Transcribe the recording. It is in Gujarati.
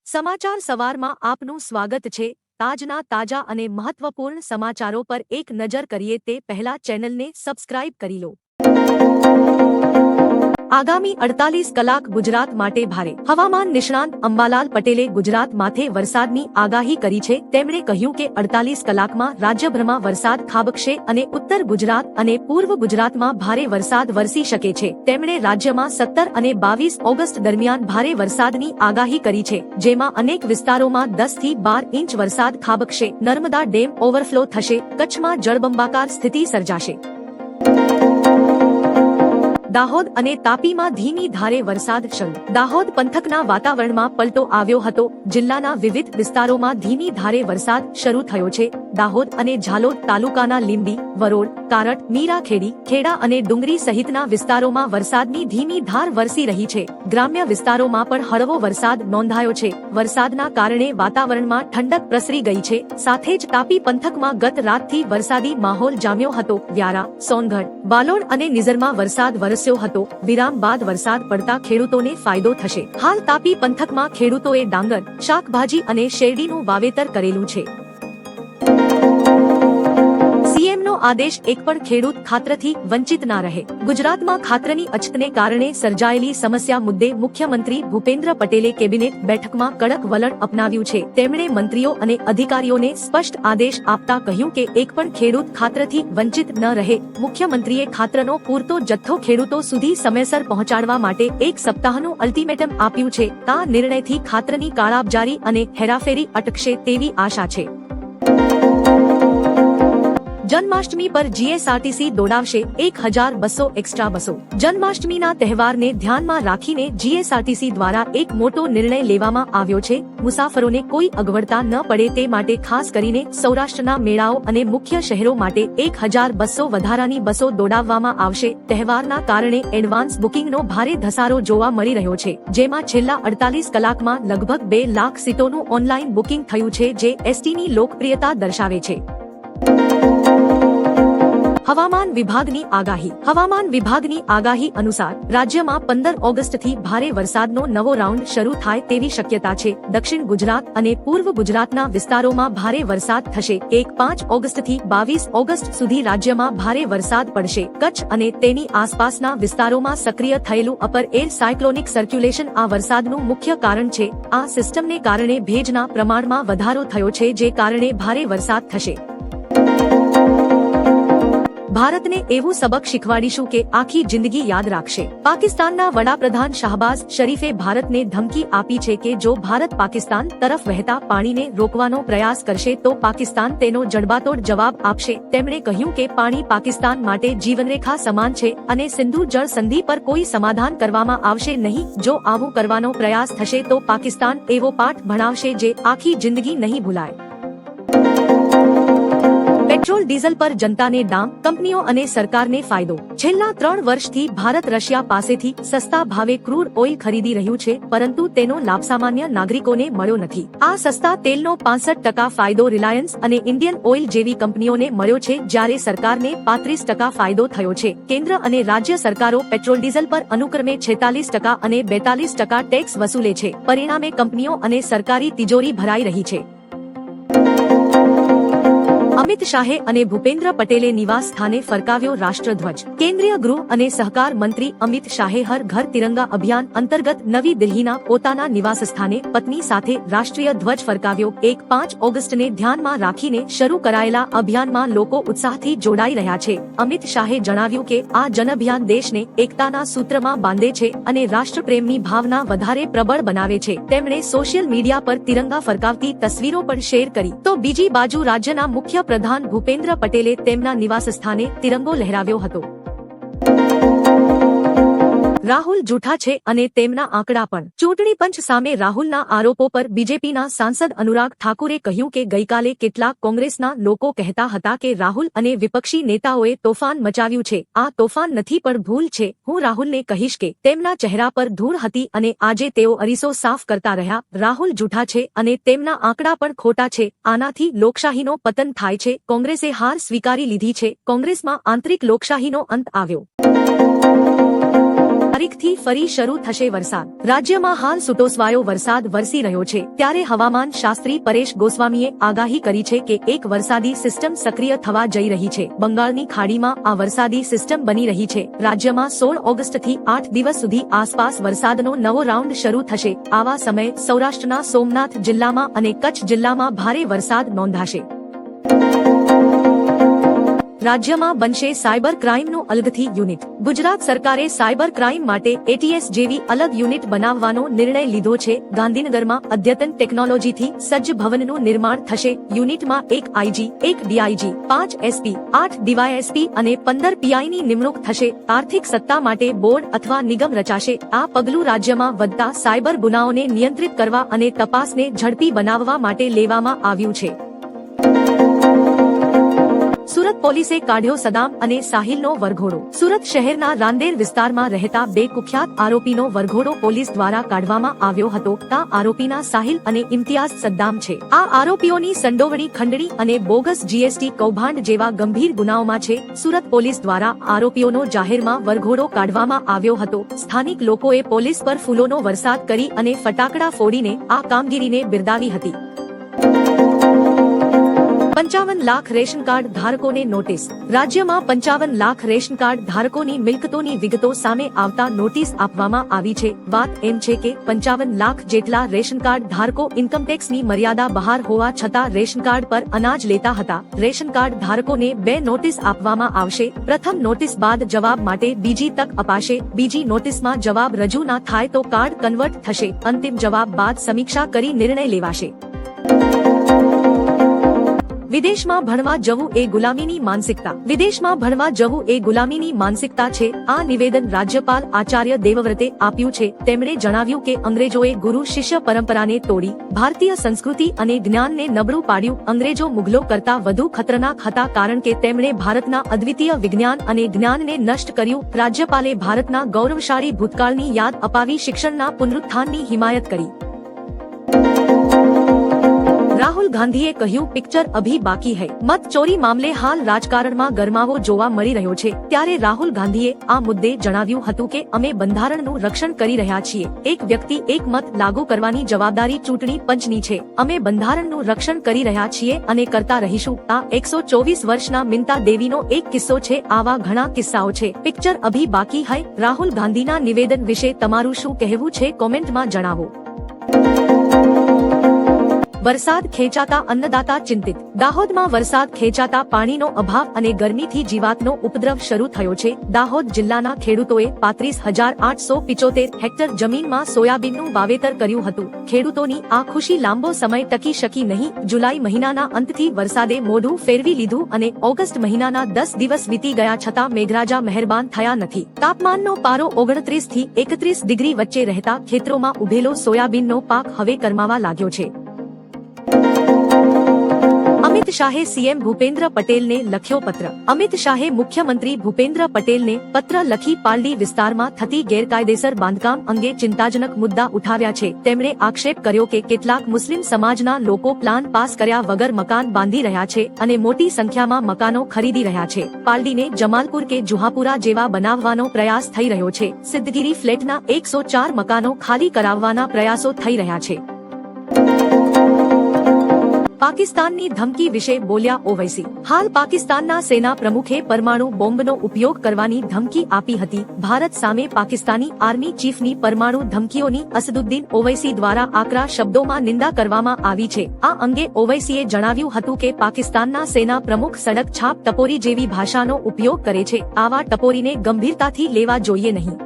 સમાચાર સવારમાં આપનું સ્વાગત છે। તાજના તાજા અને મહત્વપૂર્ણ સમાચારો પર એક નજર કરીએ તે પહેલા ચેનલને સબસ્ક્રાઇબ કરી લો। આગામી 48 કલાક ગુજરાત માટે ભારે હવામાન નિષ્ણાંત અંબાલાલ પટેલે ગુજરાત માથે વરસાદની આગાહી કરી છે। તેમણે કહ્યું કે 48 કલાકમાં રાજ્યભરમાં વરસાદ ખાબકશે અને ઉત્તર ગુજરાત અને પૂર્વ ગુજરાતમાં ભારે વરસાદ વરસી શકે છે। તેમણે રાજ્યમાં 17 અને 22 ઓગસ્ટ દરમિયાન ભારે વરસાદની આગાહી કરી છે, જેમાં અનેક વિસ્તારોમાં 10 થી 12 ઇંચ વરસાદ ખાબકશે। નર્મદા ડેમ ઓવરફ્લો થશે, કચ્છમાં જળબંબાકાર સ્થિતિ સર્જાશે। દાહોદ અને તાપીમાં ધીમી ધારે વરસાદ શરૂ। દાહોદ પંથકના વાતાવરણમાં પલટો આવ્યો હતો। જિલ્લાના વિવિધ વિસ્તારોમાં ધીમી ધારે વરસાદ શરૂ થયો છે। દાહોદ અને ઝાલોદ તાલુકાના લીંબી, વરોડ, કારટ, મીરાખેડી, ખેડા અને ડુંગરી સહિતના વિસ્તારોમાં વરસાદની ધીમી ધાર વરસી રહી છે। ગ્રામ્ય વિસ્તારોમાં પણ હળવો વરસાદ નોંધાયો છે। વરસાદના કારણે વાતાવરણમાં ઠંડક પ્રસરી ગઈ છે। સાથે જ તાપી પંથકમાં ગત રાતથી વરસાદી માહોલ જામ્યો હતો। વ્યારા, સોનગઢ, બાલોડ અને નિઝરમાં વરસાદ વરસ્યો હતો। વિરામ બાદ વરસાદ પડતા ખેડૂતોને ફાયદો થશે। હાલ તાપી પંથકમાં ખેડૂતોએ ડાંગર, શાકભાજી અને શેરડીનું વાવેતર કરેલું છે। સીએમનો આદેશ, એક પણ ખેડૂત ખાતરથી વંચિત ના રહે। ગુજરાતમાં ખાતરની અછતને કારણે સર્જાયેલી સમસ્યા મુદ્દે મુખ્યમંત્રી ભૂપેન્દ્ર પટેલે કેબિનેટ બેઠકમાં કડક વલણ અપનાવ્યું છે। તેમણે મંત્રીઓ અને અધિકારીઓને સ્પષ્ટ આદેશ આપતા કહ્યું કે એક પણ ખેડૂત ખાતરથી વંચિત ન રહે। મુખ્યમંત્રીએ ખાતરનો પૂરતો જથ્થો ખેડૂતો સુધી સમયસર પહોંચાડવા માટે એક સપ્તાહનું અલ્ટિમેટમ આપ્યું છે। આ નિર્ણયથી ખાતરની કાળાબજારી અને હેરાફેરી અટકશે તેવી આશા છે। જન્માષ્ટમી પર જીએસઆરટીસી દોડાવશે 1200 એક્સ્ટ્રા બસો। જન્માષ્ટમીના તહેવારને ધ્યાનમાં રાખીને જીએસઆરટીસી દ્વારા એક મોટો નિર્ણય લેવામાં આવ્યો છે। મુસાફરોને કોઈ અગવડતા ન પડે તે માટે ખાસ કરીને સૌરાષ્ટ્રના મેળાઓ અને મુખ્ય શહેરો માટે 1200 વધારાની બસો દોડાવવામાં આવશે। તહેવારના કારણે એડવાન્સ બુકિંગનો ભારે ધસારો જોવા મળી રહ્યો છે, જેમાં છેલ્લા 48 કલાકમાં લગભગ 2 લાખ સીટોનું ઓનલાઈન બુકિંગ થયું છે, જે એસટીની લોકપ્રિયતા દર્શાવે છે। હવામાન વિભાગની આગાહી। હવામાન વિભાગની આગાહી અનુસાર રાજ્યમાં 15 ઓગસ્ટથી ભારે વરસાદનો નવો રાઉન્ડ શરૂ થાય તેવી શક્યતા છે। દક્ષિણ ગુજરાત અને પૂર્વ ગુજરાતના વિસ્તારોમાં ભારે વરસાદ થશે। 5 ઓગસ્ટથી 22 ઓગસ્ટ સુધી રાજ્યમાં ભારે વરસાદ પડશે। કચ્છ અને તેની આસપાસના વિસ્તારોમાં સક્રિય થયેલું અપર એર સાયક્લોનિક સર્ક્યુલેશન આ વરસાદનું મુખ્ય કારણ છે। આ સિસ્ટમને કારણે ભેજના પ્રમાણમાં વધારો થયો છે, જે કારણે ભારે વરસાદ થશે। ભારતને એવું સબક શીખવાડીશું કે આખી જિંદગી યાદ રાખશે। પાકિસ્તાનના વડાપ્રધાન શાહબાઝ શરીફે ભારતને ધમકી આપી છે કે જો ભારત પાકિસ્તાન તરફ વહેતા પાણીને રોકવાનો પ્રયાસ કરશે તો પાકિસ્તાન તેનો જડબાતોડ જવાબ આપશે। તેમણે કહ્યું કે પાણી પાકિસ્તાન માટે જીવનરેખા સમાન છે અને સિંધુ જળ સંધિ પર કોઈ સમાધાન કરવામાં આવશે નહીં। જો આવું કરવાનો પ્રયાસ થશે તો પાકિસ્તાન એવો પાઠ ભણાવશે જે આખી જિંદગી નહીં ભૂલાય। પેટ્રોલ ડીઝલ પર જનતાને ડામ, કંપનીઓ અને સરકારને ફાયદો। છેલ્લા 3 વર્ષથી ભારત રશિયા પાસેથી સસ્તા ભાવે ક્રૂડ ઓઇલ ખરીદી રહ્યું છે, પરંતુ તેનો લાભ સામાન્ય નાગરિકોને મળ્યો નથી। આ સસ્તા તેલનો 65% ફાયદો રિલાયન્સ અને ઇન્ડિયન ઓઇલ જેવી કંપનીઓને મળ્યો છે, જ્યારે સરકારને 35% ફાયદો થયો છે। કેન્દ્ર અને રાજ્ય સરકારો પેટ્રોલ ડીઝલ પર અનુક્રમે 46% અને 42% ટેક્સ વસૂલે છે। પરિણામે કંપનીઓ અને સરકારી તિજોરી ભરાઈ રહી છે। અમિત શાહે અને ભૂપેન્દ્ર પટેલે નિવાસ સ્થાને ફરકાવ્યો રાષ્ટ્રધ્વજ। કેન્દ્રીય ગૃહ અને સહકાર મંત્રી અમિત શાહે હર ઘર તિરંગા અભિયાન અંતર્ગત નવી દિલ્હીના પોતાના નિવાસ સ્થાને પત્ની સાથે રાષ્ટ્રીય ધ્વજ ફરકાવ્યો। 5 ઓગસ્ટને ધ્યાનમાં રાખીને શરૂ કરાયેલા અભિયાનમાં લોકો ઉત્સાહથી જોડાઈ રહ્યા છે। અમિત શાહે જણાવ્યું કે આ જનઅભિયાન દેશને એકતાના સૂત્રમાં બાંધે છે અને રાષ્ટ્રપ્રેમની ભાવના વધારે પ્રબળ બનાવે છે। તેમણે સોશિયલ મીડિયા પર તિરંગા ફરકાવતી તસવીરો પણ શેર કરી। તો બીજી બાજુ રાજ્યના મુખ્ય પ્રધાન ભૂપેન્દ્ર પટેલે તેમના નિવાસ સ્થાને તિરંગો લહેરાવ્યો હતો। રાહુલ જૂઠા છે અને તેમના આંકડા પણ। ચૂંટણી પંચ સામે રાહુલના આરોપો પર બીજેપીના સાંસદ અનુરાગ ઠાકુરે કહ્યું કે ગઈકાલે કેટલાક કોંગ્રેસના લોકો કહેતા હતા કે રાહુલ અને વિપક્ષી નેતાઓએ તોફાન મચાવ્યું છે। આ તોફાન નથી પણ ભૂલ છે। હું રાહુલને કહીશ કે તેમના ચહેરા પર ધૂળ હતી અને આજે તેઓ અરીસો સાફ કરતા રહ્યા। રાહુલ જૂઠા છે અને તેમના આંકડા પણ ખોટા છે। આનાથી લોકશાહીનો પતન થાય છે। કોંગ્રેસે હાર સ્વીકારી લીધી છે। કોંગ્રેસમાં આંતરિક લોકશાહીનો અંત આવ્યો। તારીખથી ફરી શરૂ થશે વરસાદ। રાજ્યમાં હાલ સુટોસવાયો વરસાદ વરસી રહ્યો છે, ત્યારે હવામાન શાસ્ત્રી પરેશ ગોસ્વામીએ આગાહી કરી છે કે એક વરસાદી સિસ્ટમ સક્રિય થવા જઈ રહી છે। બંગાળની ખાડીમાં આ વરસાદી સિસ્ટમ બની રહી છે। રાજ્યમાં 16 ઓગસ્ટથી 8 દિવસ સુધી આસપાસ વરસાદનો નવો રાઉન્ડ શરૂ થશે। આવા સમયે સૌરાષ્ટ્રના સોમનાથ જિલ્લામાં અને કચ્છ જિલ્લામાં ભારે વરસાદ નોંધાશે। રાજ્યમાં બનશે સાયબર ક્રાઇમનું અલગથી યુનિટ। ગુજરાત સરકારે સાયબર ક્રાઇમ માટે એટીએસ જેવી અલગ યુનિટ બનાવવાનો નિર્ણય લીધો છે। ગાંધીનગરમાં અદ્યતન ટેકનોલોજીથી સજ્જ ભવનનું નિર્માણ થશે। યુનિટમાં 1 આઈજી, 1 ડીઆઈજી, 5 એસપી, 8 ડીવાયએસપી અને 15 પીઆઈની નિમણૂક થશે। આર્થિક સત્તા માટે બોર્ડ અથવા નિગમ રચાશે। આ પગલું રાજ્યમાં વધતા સાયબર ગુનાઓને નિયંત્રિત કરવા અને તપાસને ઝડપી બનાવવા માટે લેવામાં આવ્યું છે। સુરત પોલીસે કાઢ્યો સદામ અને સાહિલનો વરઘોડો। સુરત શહેરના રાંદેર વિસ્તારમાં રહેતા બે કુખ્યાત આરોપીનો વરઘોડો પોલીસ દ્વારા કાઢવામાં આવ્યો હતો। આ આરોપીના સાહિલ અને ઇમ્તિયાઝ સદ્દામ છે। આ આરોપીઓની સંડોવણી ખંડણી અને બોગસ જીએસટી કૌભાંડ જેવા ગંભીર ગુનાઓમાં છે। સુરત પોલીસ દ્વારા આરોપીઓનો જાહેરમાં વરઘોડો કાઢવામાં આવ્યો હતો। સ્થાનિક લોકોએ પોલીસ પર ફૂલોનો વરસાદ કરી અને ફટાકડા ફોડીને આ કામગીરીને બિરદાવી હતી। 55 લાખ રેશન કાર્ડ ધારકોને નોટિસ। રાજ્યમાં 55 લાખ રેશન કાર્ડ ધારકોની મિલકતોની વિગતો સામે આવતા નોટિસ આપવામાં આવી છે। વાત એમ છે કે 55 લાખ જેટલા રેશન કાર્ડ ધારકો ઇન્કમટેક્સની મર્યાદા બહાર હોવા છતાં રેશન કાર્ડ પર અનાજ લેતા હતા। રેશન કાર્ડ ધારકોને 2 નોટિસ આપવામાં આવશે। પ્રથમ નોટિસ બાદ જવાબ માટે બીજી તક અપાશે। બીજી નોટિસમાં જવાબ રજૂ ના થાય તો કાર્ડ કન્વર્ટ થશે। અંતિમ જવાબ બાદ સમીક્ષા કરી નિર્ણય લેવાશે। વિદેશમાં ભણવા જવું એ ગુલામીની માનસિકતા। વિદેશમાં ભણવા જવું એ ગુલામીની માનસિકતા છે। આ નિવેદન રાજ્યપાલ આચાર્ય દેવવ્રતે આપ્યું છે। તેમણે જણાવ્યું કે અંગ્રેજોએ ગુરુ શિષ્ય પરંપરાને તોડી ભારતીય સંસ્કૃતિ અને જ્ઞાનને નબળું પાડ્યું। અંગ્રેજો મુઘલો કરતા વધુ ખતરનાક હતા કારણ કે તેમણે ભારતના અદ્વિતીય વિજ્ઞાન અને જ્ઞાનને નષ્ટ કર્યું। રાજ્યપાલે ભારતના ગૌરવશાળી ભૂતકાળની યાદ અપાવી શિક્ષણના પુનરુત્થાનની હિમાયત કરી। રાહુલ ગાંધીએ કહ્યું પિક્ચર અભી બાકી હૈ। મત ચોરી મામલે હાલ રાજકારણમાં ગરમાવો જોવા મળી રહ્યો છે। ત્યારે રાહુલ ગાંધીએ આ મુદ્દે જણાવ્યું હતું કે અમે બંધારણનું રક્ષણ કરી રહ્યા છીએ। એક વ્યક્તિ એક મત લાગુ કરવાની જવાબદારી ચૂંટણી પંચની છે। અમે બંધારણનું રક્ષણ કરી રહ્યા છીએ અને કરતા રહીશું। આ 124 વર્ષના મિન્તા દેવીનો એક કિસ્સો છે। આવા ઘણા કિસ્સાઓ છે। પિક્ચર અભી બાકી હૈ। રાહુલ ગાંધીના નિવેદન વિશે તમારું શું કહેવું છે કોમેન્ટમાં જણાવો। વરસાદ ખેંચાતા અન્નદાતા ચિંતિત। દાહોદમાં વરસાદ ખેંચાતા પાણીનો અભાવ અને ગરમીથી જીવાતનો ઉપદ્રવ શરૂ થયો છે। દાહોદ જિલ્લાના ખેડૂતોએ 35,875 હેક્ટર જમીનમાં સોયાબીનનું વાવેતર કર્યું હતું। ખેડૂતોની આ ખુશી લાંબો સમય ટકી શકી નહીં। જુલાઈ મહિનાના અંતથી વરસાદે મોઢું ફેરવી લીધું અને ઓગસ્ટ મહિનાના 10 દિવસ વીતી ગયા છતાં મેઘરાજા મહેરબાન થયા નથી। તાપમાનનો પારો 29 થી 31 ડિગ્રી વચ્ચે રહેતા ખેતરોમાં ઉભેલો સોયાબીનનો પાક હવે કરમાવા લાગ્યો છે। અમિત શાહે સીએમ ભૂપેન્દ્ર પટેલને લખ્યો પત્ર। અમિત શાહે મુખ્યમંત્રી ભૂપેન્દ્ર પટેલને પત્ર લખી પાલડી વિસ્તારમાં થતી ગેરકાયદેસર બાંધકામ અંગે ચિંતાજનક મુદ્દા ઉઠાવ્યા છે। તેમણે આક્ષેપ કર્યો કે કેટલાક મુસ્લિમ સમાજના લોકો પ્લાન પાસ કર્યા વગર મકાન બાંધી રહ્યા છે અને મોટી સંખ્યામાં મકાનો ખરીદી રહ્યા છે। પાલડીને જમાલપુર કે જુહાપુરા જેવા બનાવવાનો પ્રયાસ થઈ રહ્યો છે। સિદ્ધગીરી ફ્લેટના 104 મકાનો ખાલી કરાવવાના પ્રયાસો થઈ રહ્યા છે। પાકિસ્તાનની ધમકી વિશે બોલ્યા ઓવૈસી। હાલ પાકિસ્તાનના સેના પ્રમુખે પરમાણુ બોમ્બનો ઉપયોગ કરવાની ધમકી આપી હતી। ભારત સામે પાકિસ્તાની આર્મી ચીફની પરમાણુ ધમકીઓની અસદુદ્દીન ઓવૈસી દ્વારા આકરા શબ્દોમાં નિંદા કરવામાં આવી છે। આ અંગે ઓવૈસીએ જણાવ્યું હતું કે પાકિસ્તાનના સેના પ્રમુખ સડક છાપ ટપોરી જેવી ભાષાનો ઉપયોગ કરે છે। આવા ટપોરીને ગંભીરતાથી લેવા જોઈએ નહીં।